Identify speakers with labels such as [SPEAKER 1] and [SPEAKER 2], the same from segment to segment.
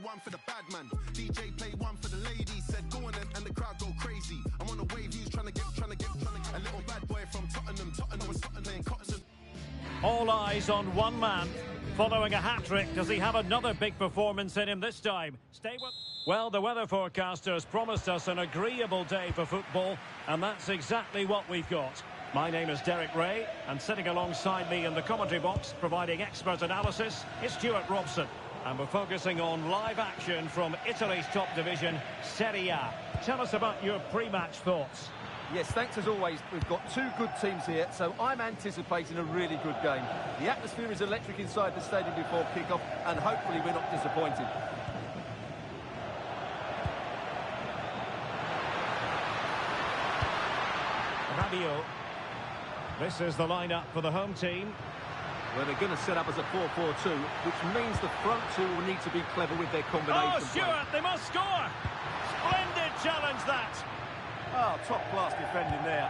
[SPEAKER 1] one for the bad man. DJ play one for the ladies. Said go on and the crowd go crazy. I'm on a wave, who's trying to get a little bad boy from Tottenham was playing Cotton.
[SPEAKER 2] All eyes on one man. Following a hat-trick, does he have another big performance in him this time? Stay with... Well, the weather forecasters promised us an agreeable day for football, and that's exactly what we've got. My name is Derek Ray, and sitting alongside me in the commentary box, providing expert analysis, is Stuart Robson. And we're focusing on live action from Italy's top division, Serie A. Tell us about your pre-match thoughts.
[SPEAKER 3] Yes, thanks as always. We've got two good teams here, so I'm anticipating a really good game. The atmosphere is electric inside the stadium before kick-off, and hopefully we're not disappointed.
[SPEAKER 2] Rabiot. This is the lineup for the home team.
[SPEAKER 3] Well, they're going to set up as a 4-4-2, which means the front two will need to be clever with their combination.
[SPEAKER 2] Oh, Stuart, they must score! Splendid challenge, that!
[SPEAKER 3] Oh, top-class defending there.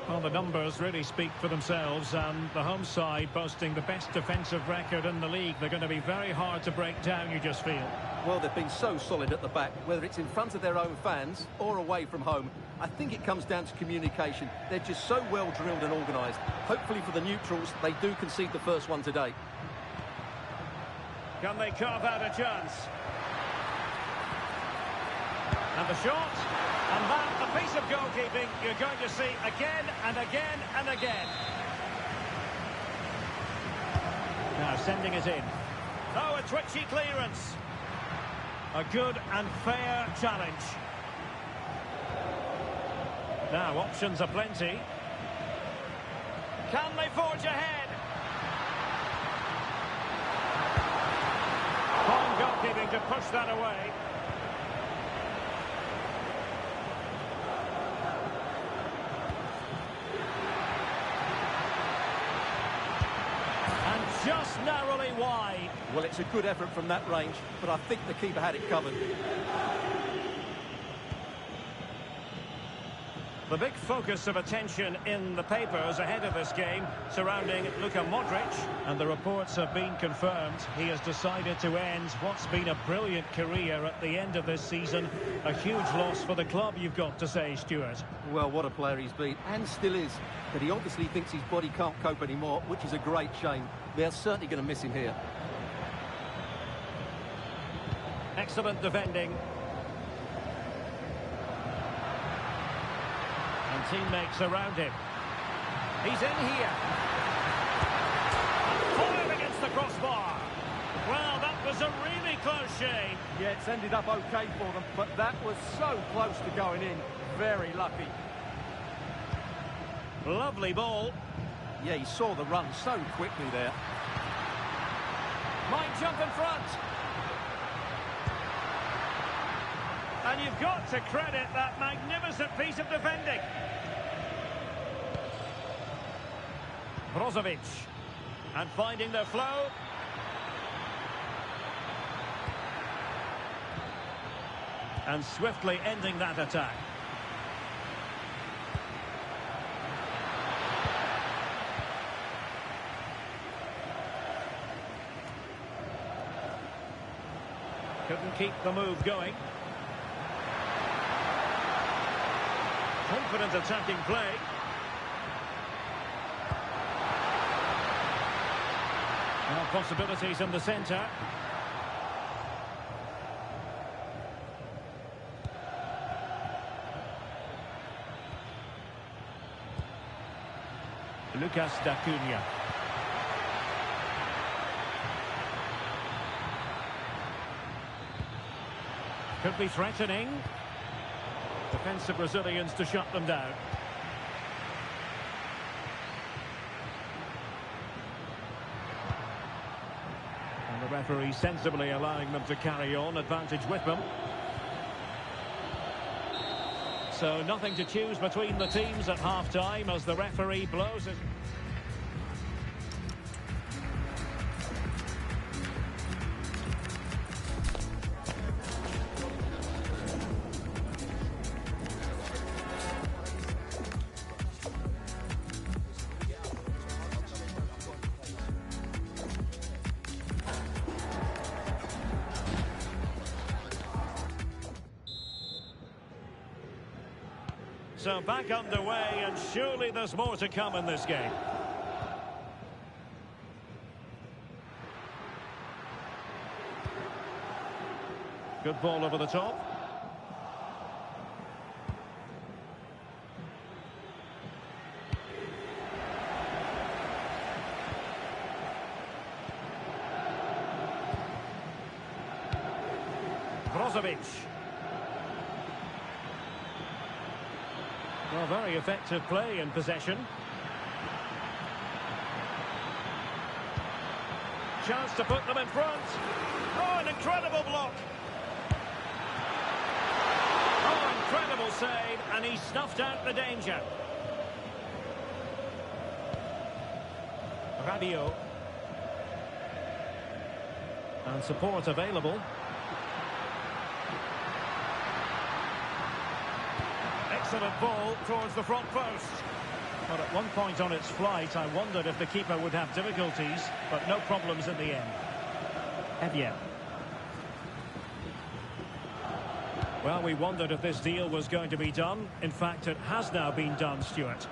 [SPEAKER 2] Well, the numbers really speak for themselves, and the home side boasting the best defensive record in the league. They're going to be very hard to break down, you just feel.
[SPEAKER 3] Well, they've been so solid at the back, whether it's in front of their own fans or away from home. I think it comes down to communication. They're just so well drilled and organised. Hopefully for the neutrals, they do concede the first one today.
[SPEAKER 2] Can they carve out a chance? And the shot, and that, a piece of goalkeeping you're going to see again and again and again. Now sending it in. Oh, a twitchy clearance. A good and fair challenge. Now options are plenty. Can they forge ahead? Fine goalkeeping to push that away. Just narrowly wide.
[SPEAKER 3] Well, it's a good effort from that range, but I think the keeper had it covered.
[SPEAKER 2] The big focus of attention in the papers ahead of this game surrounding Luka Modric, and the reports have been confirmed. He has decided to end what's been a brilliant career at the end of this season. A huge loss for the club, you've got to say, Stuart.
[SPEAKER 3] Well, what a player he's been, and still is. But he obviously thinks his body can't cope anymore, which is a great shame. They're certainly going to miss him here.
[SPEAKER 2] Excellent defending. And teammates around him. He's in here. Fired against the crossbar. Well, that was a really close shave.
[SPEAKER 3] Yeah, it's ended up okay for them, but that was so close to going in. Very lucky.
[SPEAKER 2] Lovely ball.
[SPEAKER 3] Yeah, he saw the run so quickly there.
[SPEAKER 2] Might jump in front. And you've got to credit that magnificent piece of defending. Brozovic. And finding the flow. And swiftly ending that attack. Couldn't keep the move going. Confident attacking play. Now possibilities in the centre. Lucas D'Acunha. Could be threatening. Defensive Brazilians to shut them down. And the referee sensibly allowing them to carry on. Advantage with them. So nothing to choose between the teams at half-time as the referee blows it. So back underway, and surely there's more to come in this game. Good ball over the top. Brozovic. Well, very effective play in possession. Chance to put them in front. Oh, an incredible block. Oh, incredible save, and he snuffed out the danger. Rabiot. And support available. Excellent ball towards the front post. But at one point on its flight, I wondered if the keeper would have difficulties, but no problems in the end. Evian. Well, we wondered if this deal was going to be done. In fact, it has now been done, Stuart.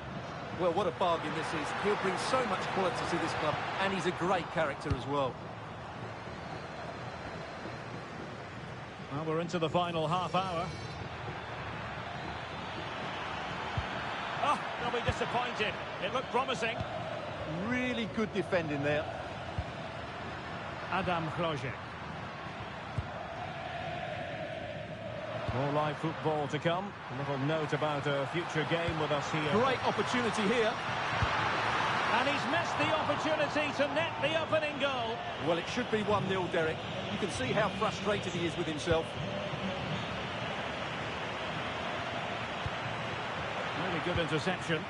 [SPEAKER 3] Well, what a bargain this is. He'll bring so much quality to this club, and he's a great character as well.
[SPEAKER 2] Well, we're into the final half hour. Oh, they'll be disappointed. It looked promising.
[SPEAKER 3] Really good defending there.
[SPEAKER 2] Adam Hložek. More live football to come. A little note about a future game with us here.
[SPEAKER 3] Great opportunity here.
[SPEAKER 2] And he's missed the opportunity to net the opening goal.
[SPEAKER 3] Well, it should be 1-0, Derek. You can see how frustrated he is with himself.
[SPEAKER 2] Really good interception.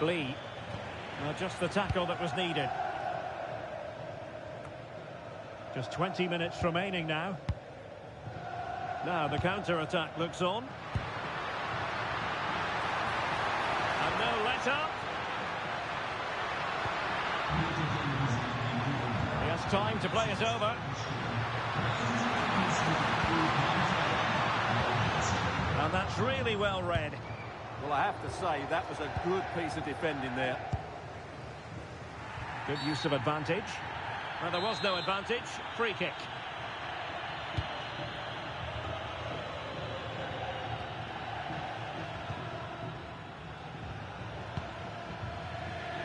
[SPEAKER 2] Lee. Well, just the tackle that was needed. Just 20 minutes remaining now. Now the counter-attack looks on. And no let-up. He has time to play it over. And that's really well read.
[SPEAKER 3] Well, I have to say, that was a good piece of defending there.
[SPEAKER 2] Good use of advantage. Well, there was no advantage. Free kick.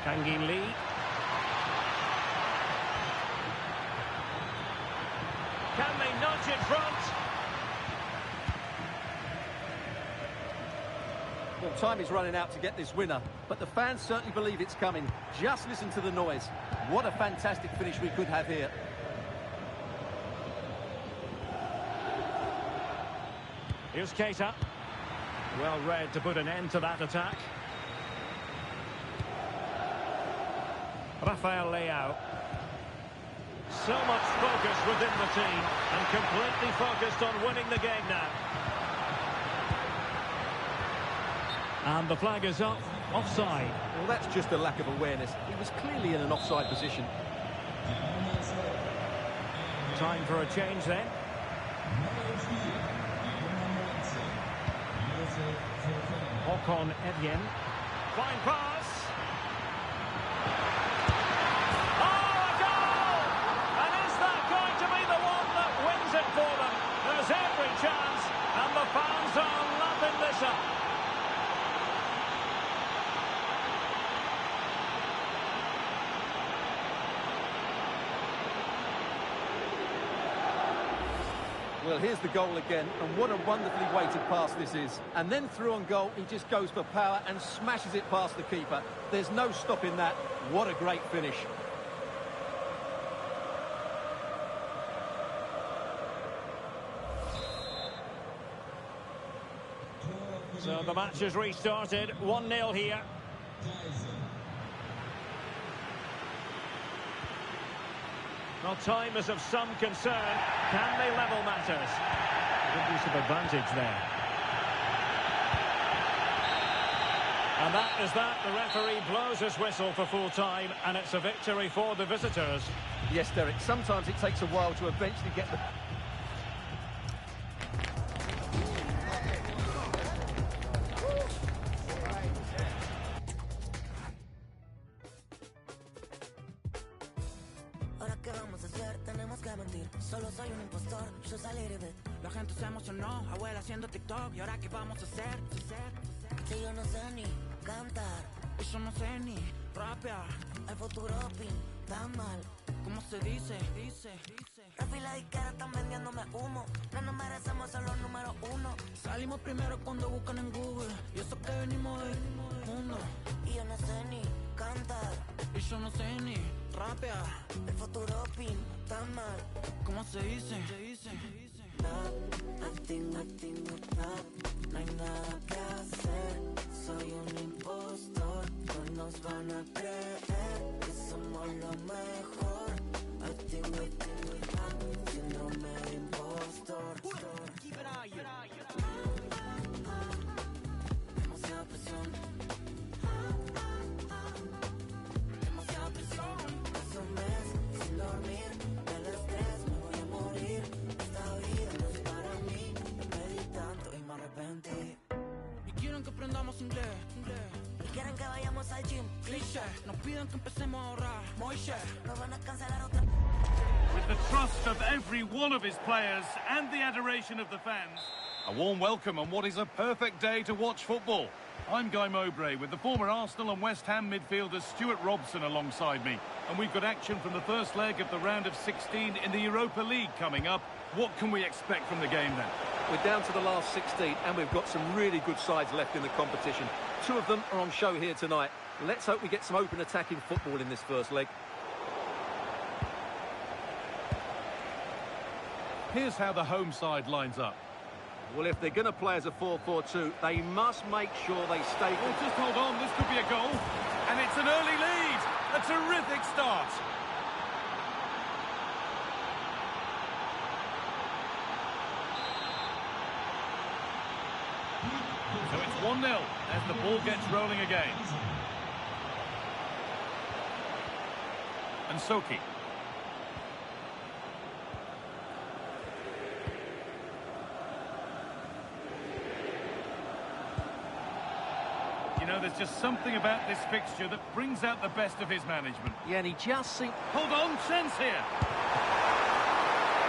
[SPEAKER 2] Kangin Lee. Can they nudge in front?
[SPEAKER 3] Well, time is running out to get this winner, but the fans certainly believe it's coming. Just listen to the noise. What a fantastic finish we could have here.
[SPEAKER 2] Here's Keita. Well read to put an end to that attack. Rafael Leao. So much focus within the team and completely focused on winning the game now. And the flag is up. Offside.
[SPEAKER 3] Well, that's just a lack of awareness. He was clearly in an offside position.
[SPEAKER 2] Time for a change then. Håkon Evjen. Fine pass. Oh, a goal! And is that going to be the one that wins it for them? There's every chance, and the fans are lapping this up.
[SPEAKER 3] Well, here's the goal again, and what a wonderfully weighted pass this is. And then through on goal, he just goes for power and smashes it past the keeper. There's no stopping that. What a great finish.
[SPEAKER 2] So the match has restarted. 1-0 here. Well, time is of some concern. Can they level matters? Good use of advantage there. And that is that. The referee blows his whistle for full time, and it's a victory for the visitors.
[SPEAKER 3] Yes, Derek, sometimes it takes a while to eventually get the...
[SPEAKER 4] Ahora qué vamos a hacer, tenemos que mentir. Solo soy un impostor, yo saliré de...
[SPEAKER 5] La gente se emocionó, abuela haciendo TikTok. ¿Y ahora qué vamos a hacer?
[SPEAKER 4] Si yo no sé ni cantar,
[SPEAKER 5] Y yo no sé ni rapear.
[SPEAKER 4] el futuro pinta mal.
[SPEAKER 5] ¿Cómo se dice?
[SPEAKER 4] Rafi y la disquera están vendiéndome humo. No nos merecemos ser los número uno.
[SPEAKER 5] Salimos primero cuando buscan en Google. Y eso que venimos del mundo.
[SPEAKER 4] Y yo no sé ni cantar,
[SPEAKER 5] Y yo no sé ni rapear.
[SPEAKER 4] el futuro pinta mal.
[SPEAKER 5] ¿Cómo se dice?
[SPEAKER 4] Acting, no hay nada que hacer. Soy un impostor, no nos van a creer que somos lo mejor. Acting, síndrome de impostor. Demasiada presión. Demasiada presión. Hace un mes sin dormir, del estrés me voy a morir. Esta vida no es para mí, me pedí tanto y me arrepentí.
[SPEAKER 5] Y quieren que aprendamos inglés.
[SPEAKER 4] Y quieren que vayamos al gym,
[SPEAKER 5] Cliché. Nos piden que empecemos a ahorrar. Moisés.
[SPEAKER 4] nos van a cancelar otra.
[SPEAKER 6] With the trust of every one of his players and the adoration of the fans. A warm welcome on what is a perfect day to watch football. I'm Guy Mowbray with the former Arsenal and West Ham midfielder Stuart Robson alongside me. And we've got action from the first leg of the round of 16 in the Europa League coming up. What can we expect from the game then?
[SPEAKER 3] We're down to the last 16 and we've got some really good sides left in the competition. Two of them are on show here tonight. Let's hope we get some open attacking football in this first leg.
[SPEAKER 6] Here's how the home side lines up.
[SPEAKER 3] Well, if they're going to play as a 4-4-2, they must make sure they stay...
[SPEAKER 6] Oh, just hold on, this could be a goal. And it's an early lead. A terrific start. So it's 1-0 as the ball gets rolling again. And Soki. You know, there's just something about this fixture that brings out the best of his management.
[SPEAKER 3] Yeah, and he just seems...
[SPEAKER 6] Hold on, chance here.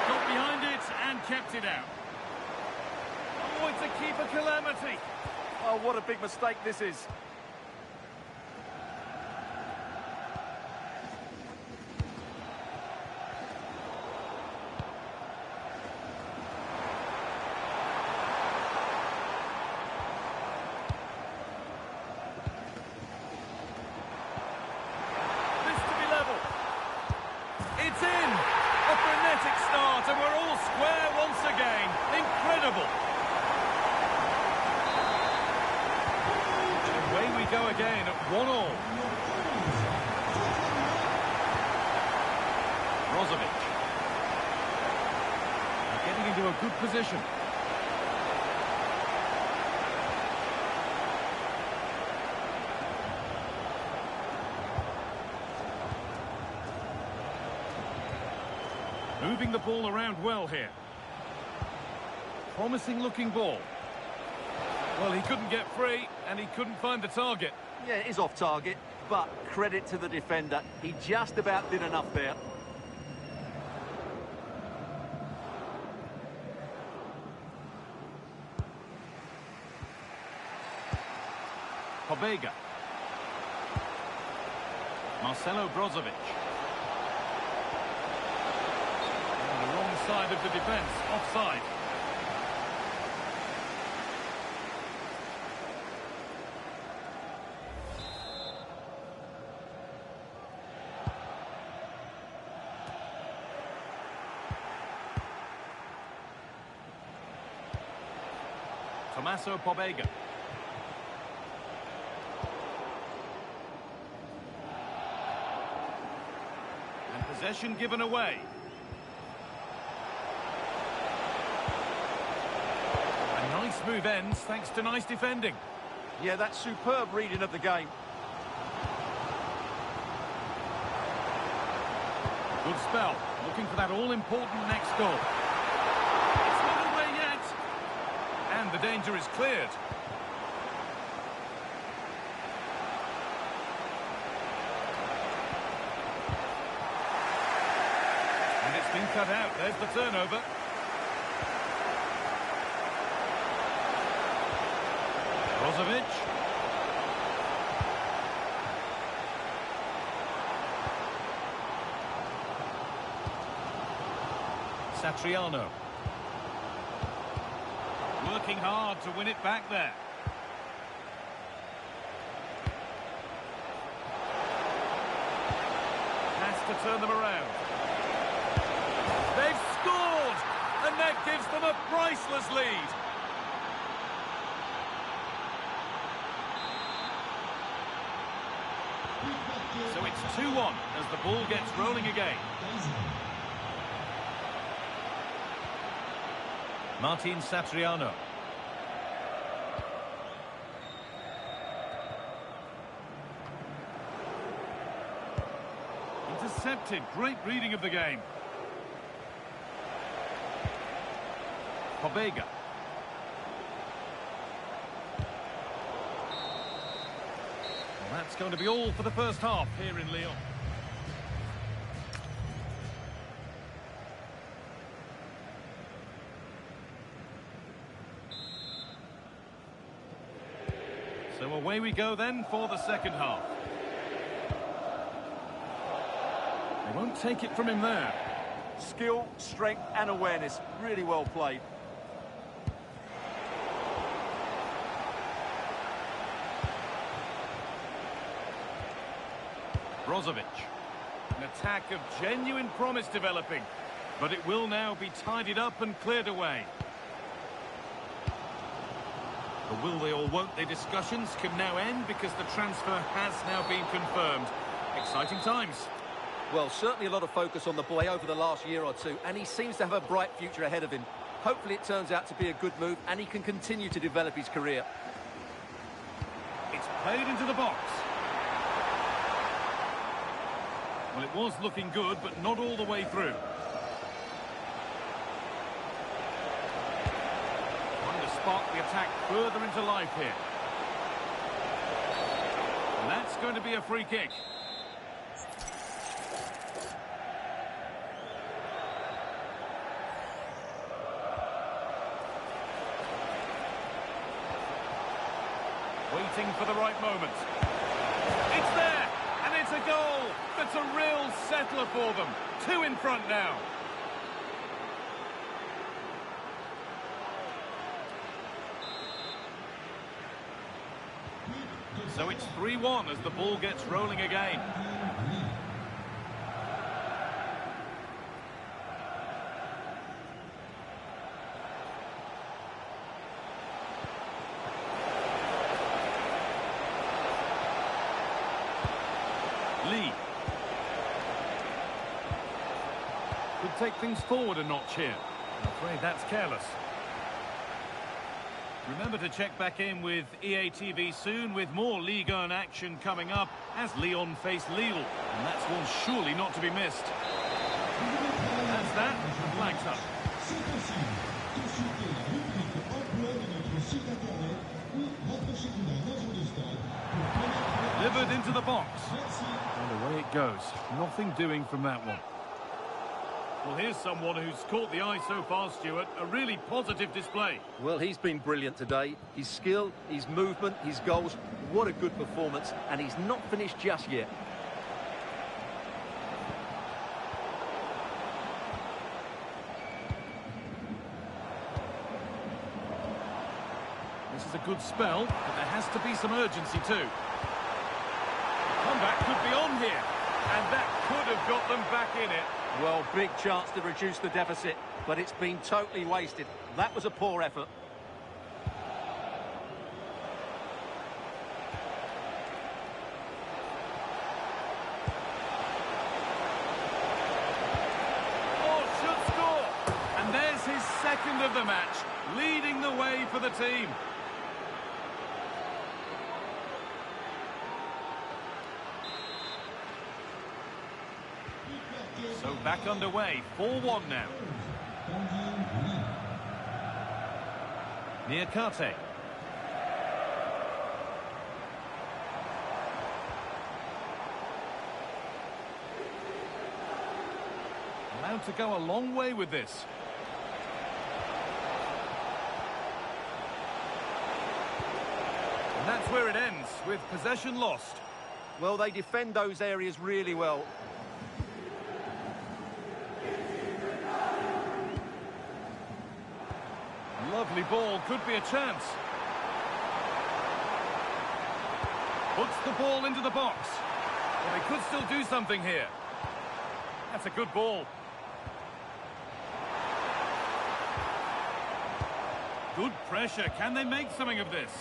[SPEAKER 6] Got behind it and kept it out. Oh, it's a keeper calamity.
[SPEAKER 3] Oh, what a big mistake this is.
[SPEAKER 6] It's in! A frenetic start, and we're all square once again. Incredible! And away we go again at 1-1. Brozovic. Getting into a good position. Moving the ball around well here. Promising looking ball. Well, he couldn't get free and he couldn't find the target.
[SPEAKER 3] Yeah, it is off target, but credit to the defender. He just about did enough there.
[SPEAKER 6] Pobega. Marcelo Brozovic. On the wrong side of the defence, offside. Tommaso Pobega. And possession given away. A nice move ends thanks to nice defending.
[SPEAKER 3] Yeah, that's superb reading of the game.
[SPEAKER 6] Good spell. Looking for that all-important next goal. It's not away yet. And the danger is cleared. And it's been cut out. There's the turnover. Brozovic. Satriano. Working hard to win it back there. Has to turn them around. They've scored! And that gives them a priceless lead. So it's 2-1 as the ball gets rolling again. Martin Satriano. Intercepted. Great reading of the game. Pobega. Well, that's going to be all for the first half here in Lyon. So away we go then for the second half. They won't take it from him there.
[SPEAKER 3] Skill, strength and awareness. Really well played.
[SPEAKER 6] Brozovic. An attack of genuine promise developing. But it will now be tidied up and cleared away. The will they or won't they discussions can now end because the transfer has now been confirmed. Exciting times.
[SPEAKER 3] Well, certainly a lot of focus on the boy over the last year or two, and he seems to have a bright future ahead of him. Hopefully it turns out to be a good move and he can continue to develop his career.
[SPEAKER 6] It's played into the box. Well, it was looking good, but not all the way through. Spot the attack further into life here. And that's going to be a free kick. Waiting for the right moment. It's there, and it's a goal. That's a real settler for them. 2 in front now. So it's 3-1 as the ball gets rolling again. Lee. Could take things forward a notch here. I'm afraid that's careless. Remember to check back in with EA TV soon with more Ligue 1 action coming up as Lyon face Lille. And that's one surely not to be missed. That's that. Flags up. Delivered into the box. And away it goes. Nothing doing from that one. Well, here's someone who's caught the eye so far, Stuart. A really positive display.
[SPEAKER 3] Well, he's been brilliant today. His skill, his movement, his goals. What a good performance. And he's not finished just yet.
[SPEAKER 6] This is a good spell, but there has to be some urgency too. The comeback could be on here. And that could have got them back in it.
[SPEAKER 3] Well, big chance to reduce the deficit, but it's been totally wasted. That was a poor effort.
[SPEAKER 6] Oh, should score! And there's his second of the match, leading the way for the team. So back underway, 4-1 now. Niakate. Allowed to go a long way with this. And that's where it ends, with possession lost.
[SPEAKER 3] Well, they defend those areas really well.
[SPEAKER 6] Lovely ball, could be a chance. Puts the ball into the box. Well, they could still do something here. That's a good ball. Good pressure. Can they make something of this?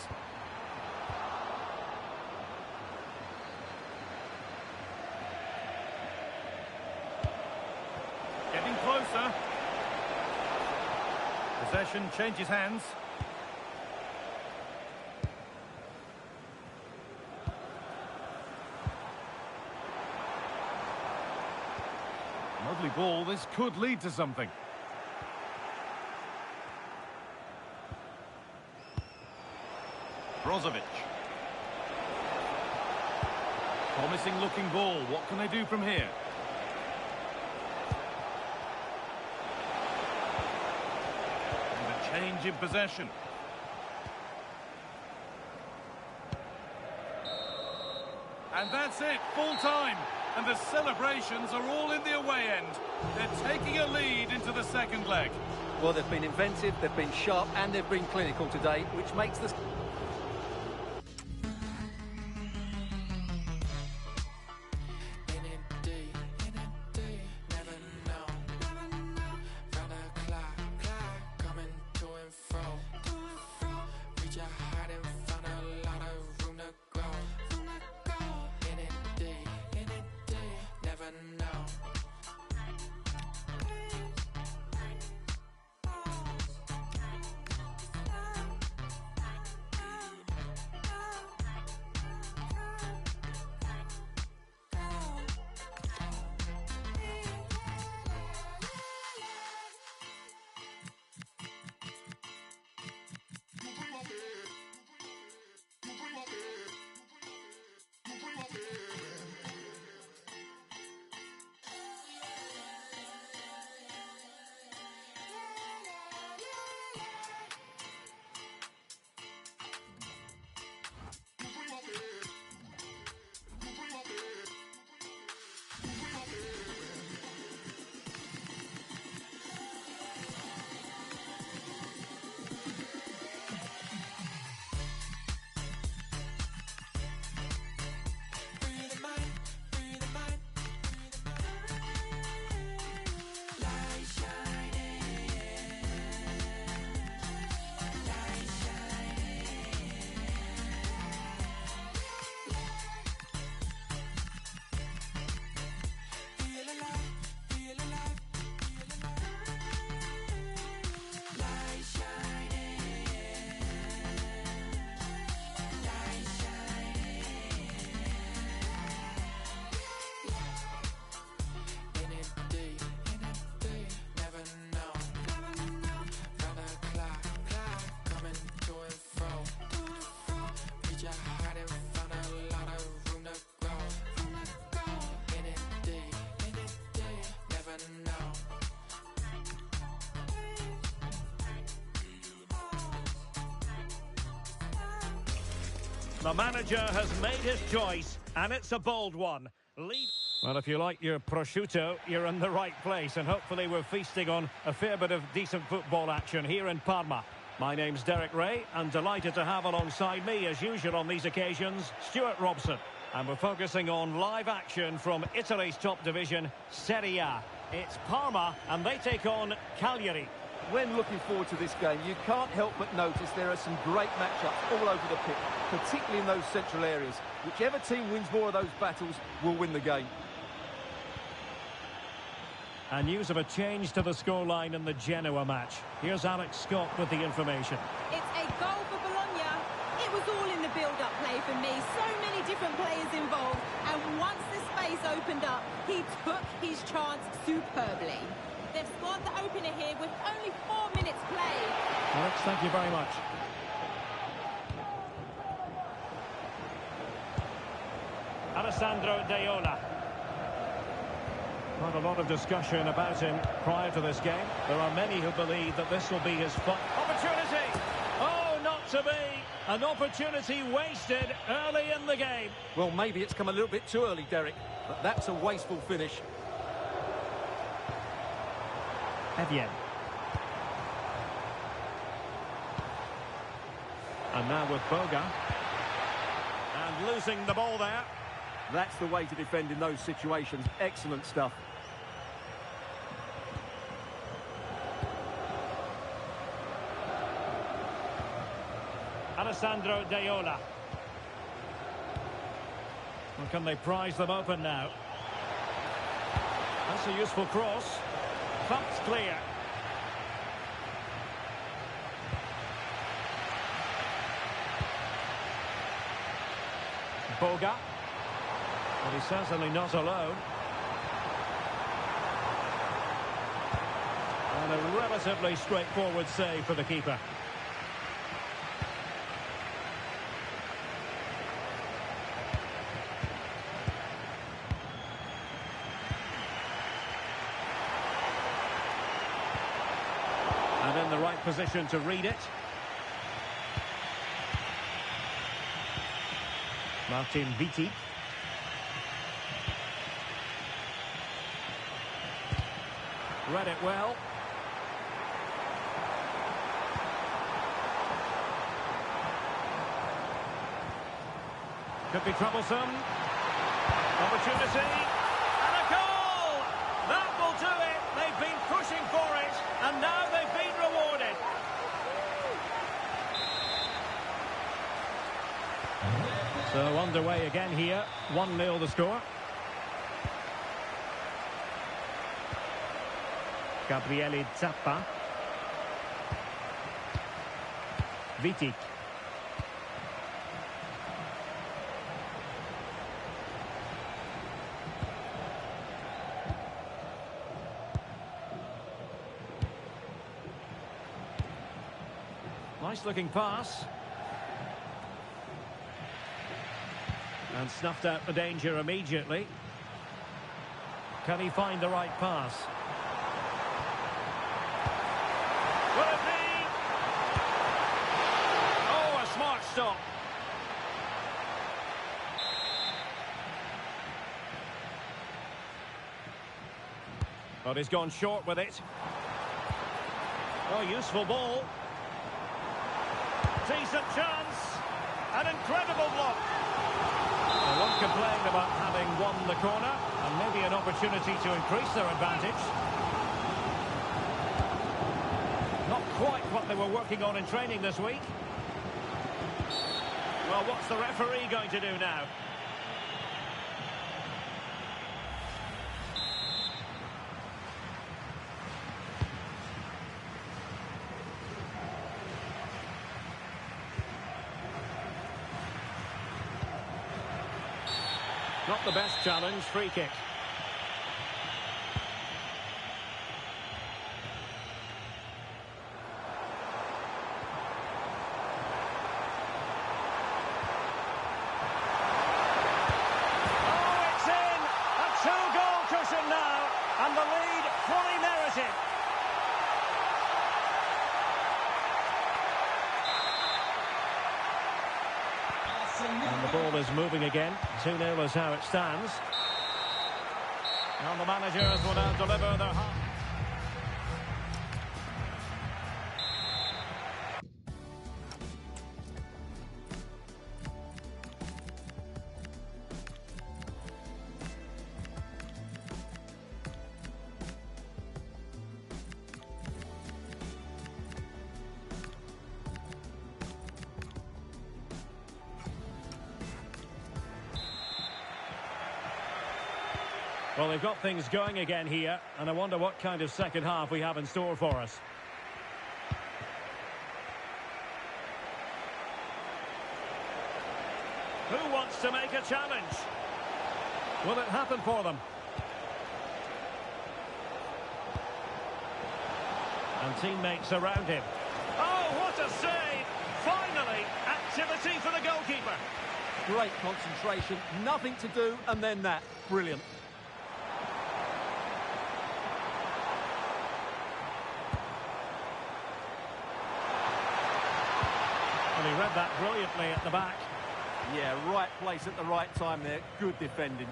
[SPEAKER 6] Getting closer. Possession changes hands. Lovely ball. This could lead to something. Brozovic. Promising looking ball. What can they do from here? And a change in possession. And that's it, full time. And the celebrations are all in the away end. They're taking a lead into the second leg.
[SPEAKER 3] Well, they've been inventive, they've been sharp, and they've been clinical today, which makes this...
[SPEAKER 2] The manager has made his choice, and it's a bold one. Well, if you like your prosciutto, you're in the right place, and hopefully we're feasting on a fair bit of decent football action here in Parma. My name's Derek Ray, and delighted to have alongside me, as usual on these occasions, Stuart Robson. And we're focusing on live action from Italy's top division, Serie A. It's Parma, and they take on Cagliari.
[SPEAKER 3] When looking forward to this game, you can't help but notice there are some great matchups all over the pitch, particularly in those central areas. Whichever team wins more of those battles will win the game.
[SPEAKER 2] And news of a change to the scoreline in the Genoa match. Here's Alex Scott with the information.
[SPEAKER 7] It's a goal for Bologna. It was all in the build-up play for me. So many different players involved. And once the space space opened up. He took his chance superbly. They've scored the opener here with only 4 minutes played.
[SPEAKER 2] Alex, thank you very much. Alessandro Daiola. Quite a lot of discussion about him prior to this game. There are many who believe that this will be his opportunity. Oh, not to be. An opportunity wasted early in the game.
[SPEAKER 3] Well, maybe it's come a little bit too early, Derek, but that's a wasteful finish.
[SPEAKER 2] Evian. And now with Boga. And losing the ball there.
[SPEAKER 3] That's the way to defend in those situations. Excellent stuff.
[SPEAKER 2] Alessandro Daiola. Well, can they prise them open now? That's a useful cross. Thumped clear. Boga. Well, he's certainly not alone. And a relatively straightforward save for the keeper. And in the right position to read it. Martin Vitti. Read it well. Could be troublesome. Opportunity. And a goal! That will do it. They've been pushing for it. And now they've been rewarded. So underway again here. 1-0 the score. Gabriele Zappa. Vitti. Nice looking pass. And snuffed out the danger immediately. Can he find the right pass? Will it be? Oh, a smart stop. But he's gone short with it. Oh, useful ball. Decent chance. An incredible block. They won't complain about having won the corner, and maybe an opportunity to increase their advantage. Not quite what they were working on in training this week. Well, what's the referee going to do now? Not the best challenge, free kick. And the lead fully merited. And the ball is moving again. 2-0 is how it stands. And the managers will now deliver their half. Well, they've got things going again here, and I wonder what kind of second half we have in store for us. Who wants to make a challenge? Will it happen for them? And teammates around him. Oh, what a save! Finally, activity for the goalkeeper.
[SPEAKER 3] Great concentration, nothing to do, and then that. Brilliant.
[SPEAKER 2] And he read that brilliantly at the back.
[SPEAKER 3] Yeah, right place at the right time there. Good defending.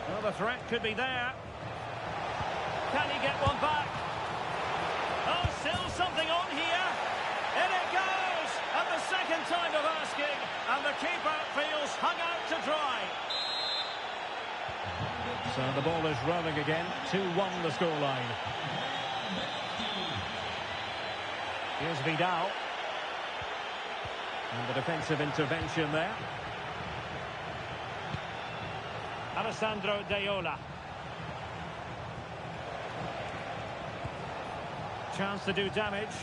[SPEAKER 2] Well, the threat could be there. Can he get one back? Oh, still something on here. In it goes! And the second time of asking. And the keeper feels hung out to dry. So the ball is rolling again. 2-1 the scoreline. Here's Vidal. And the defensive intervention there. Alessandro Deola. Chance to do damage.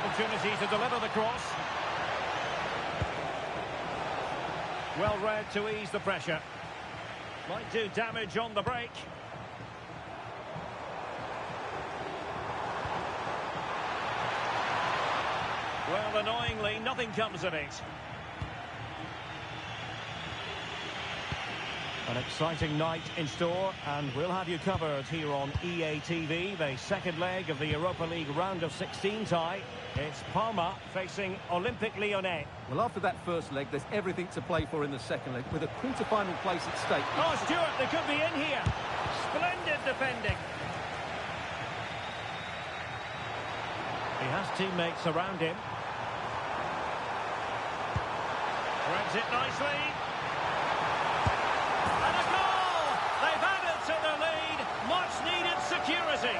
[SPEAKER 2] Opportunity to deliver the cross. Well read to ease the pressure. Might do damage on the break. Well, annoyingly, nothing comes of it. An exciting night in store, and we'll have you covered here on EA TV. The second leg of the Europa League round of 16 tie. It's Parma facing Olympique Lyonnais.
[SPEAKER 3] Well, after that first leg, there's everything to play for in the second leg, with a quarter-final place at stake.
[SPEAKER 2] Oh, Stuart, they could be in here. Splendid defending. He has teammates around him. Threads it nicely. And a goal! They've added to the lead. Much needed security.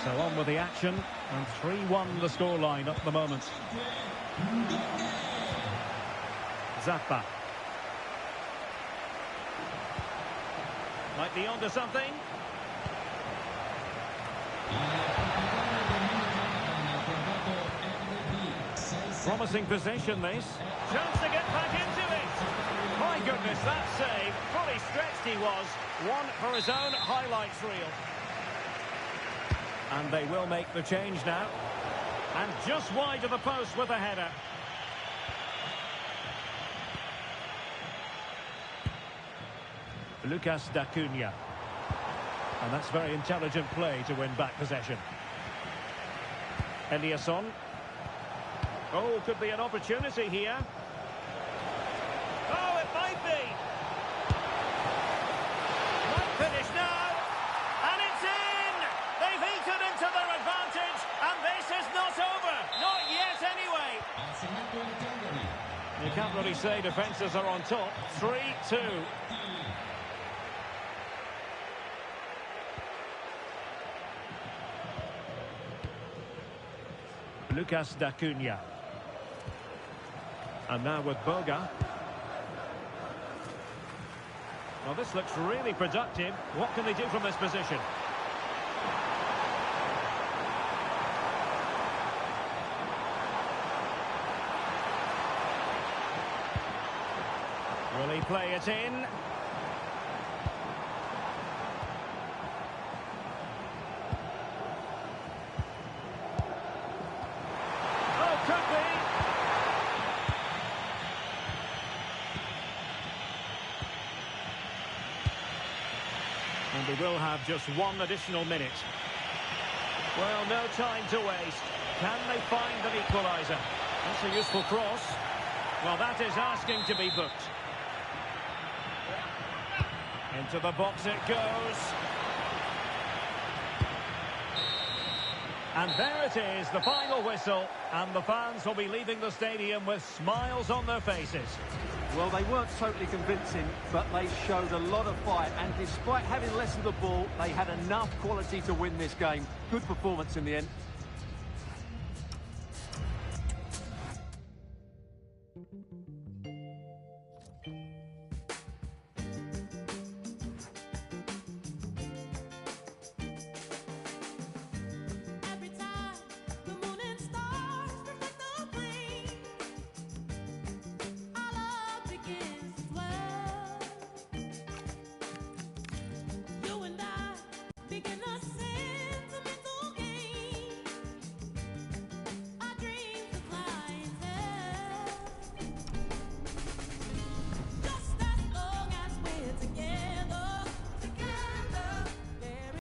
[SPEAKER 2] So on with the action, and 3-1 the scoreline at the moment. Zappa. Might be onto something. Promising possession, this. Chance to get back into it. My goodness, that save. Fully stretched he was. One for his own highlights reel. And they will make the change now. And just wide of the post with a header. Lucas D'Acunha. And that's very intelligent play to win back possession. Eliasson. Oh, could be an opportunity here. Oh, it might be. Might finish now. And it's in! They've eaten into their advantage, and this is not over. Not yet, anyway. You can't really say defences are on top. 3-2. Lucas D'Acunha. And now with Boga. Well, this looks really productive. What can they do from this position? Will he play it in? Oh, could be. And we will have just one additional minute. Well, no time to waste. Can they find an equaliser? That's a useful cross. Well, that is asking to be booked. Into the box it goes. And there it is, the final whistle. And the fans will be leaving the stadium with smiles on their faces.
[SPEAKER 3] Well, they weren't totally convincing, but they showed a lot of fight. And despite having less of the ball, they had enough quality to win this game. Good performance in the end.